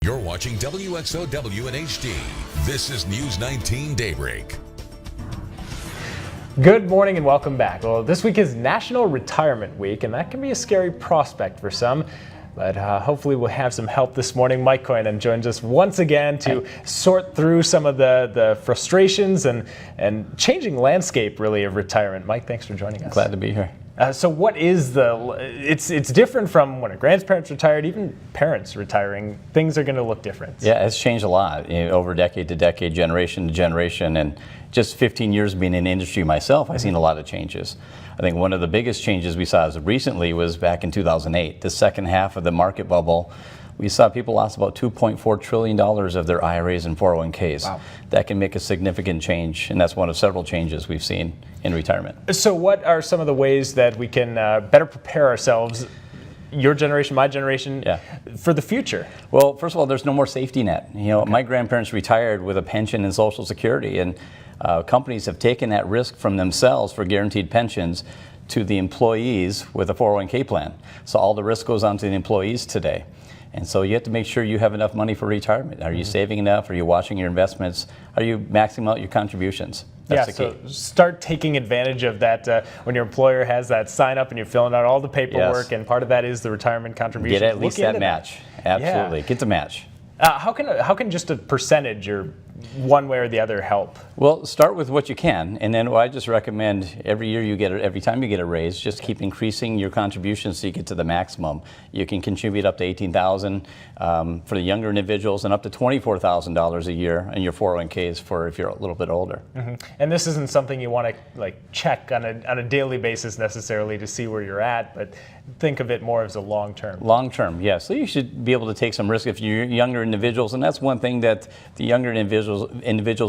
You're watching WXOW in HD. This is News 19 Daybreak. Good morning and welcome back. Well, this week is National Retirement Week, and that can be a scary prospect for some. But hopefully we'll have some help this morning. Mike Kojonen joins us once again to sort through some of the frustrations and changing landscape, really, of retirement. Mike, thanks for joining us. Glad to be here. So what is it's different from when a grandparents retired, even parents retiring, things are going to look different. Yeah, it's changed a lot over decade to decade, generation to generation, and just 15 years being in the industry myself, I've seen a lot of changes. I think one of the biggest changes we saw as of recently was back in 2008, the second half of the market bubble. We saw people lost about $2.4 trillion of their IRAs and 401ks. Wow. That can make a significant change, and that's one of several changes we've seen in retirement. So what are some of the ways that we can better prepare ourselves, your generation, my generation, for the future? Well, first of all, there's no more safety net. You know, my grandparents retired with a pension and Social Security, and companies have taken that risk from themselves for guaranteed pensions to the employees with a 401k plan. So all the risk goes on to the employees today. And so you have to make sure you have enough money for retirement. Are you saving enough? Are you watching your investments? Are you maxing out your contributions? That's the key. So start taking advantage of that when your employer has that sign up and you're filling out all the paperwork, and part of that is the retirement contribution. Get at least that match. Absolutely. Get the match. How can just a percentage or one way or the other help? Well, start with what you can, and then I just recommend every time you get a raise, just keep increasing your contributions so you get to the maximum. You can contribute up to $18,000 for the younger individuals, and up to $24,000 a year in your 401ks for if you're a little bit older. And this isn't something you want to check on a daily basis necessarily to see where you're at, but think of it more as a long term. Long term, yes. So you should be able to take some risk if you're younger individuals, and that's one thing that the younger individuals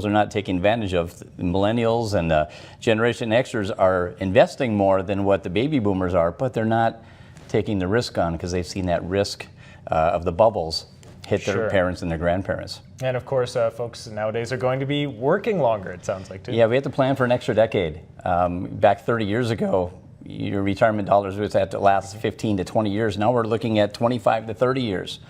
are not taking advantage of. The millennials and Generation Xers are investing more than what the baby boomers are, but they're not taking the risk on because they've seen that risk of the bubbles hit their parents and their grandparents. And of course, folks nowadays are going to be working longer, it sounds like, too. Yeah, we have to plan for an extra decade. Back 30 years ago, your retirement dollars would have to last 15 to 20 years. Now we're looking at 25 to 30 years.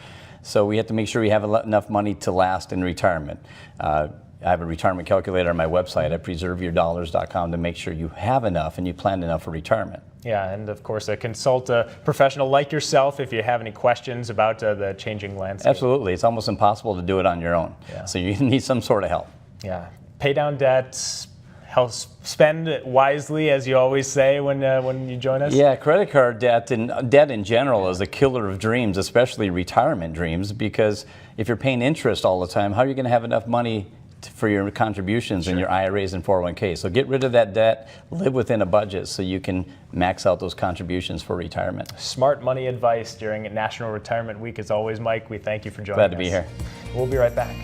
So we have to make sure we have enough money to last in retirement. I have a retirement calculator on my website at preserveyourdollars.com to make sure you have enough and you plan enough for retirement. Yeah, and of course, consult a professional like yourself if you have any questions about the changing landscape. Absolutely. It's almost impossible to do it on your own. Yeah. So you need some sort of help. Yeah. Pay down debt. Help spend wisely, as you always say when you join us. Yeah, credit card debt and debt in general is a killer of dreams, especially retirement dreams, because if you're paying interest all the time, how are you going to have enough money for your contributions in your IRAs and 401k? So get rid of that debt, live within a budget so you can max out those contributions for retirement. Smart money advice during National Retirement Week as always, Mike. We thank you for joining us. Glad to be here. We'll be right back.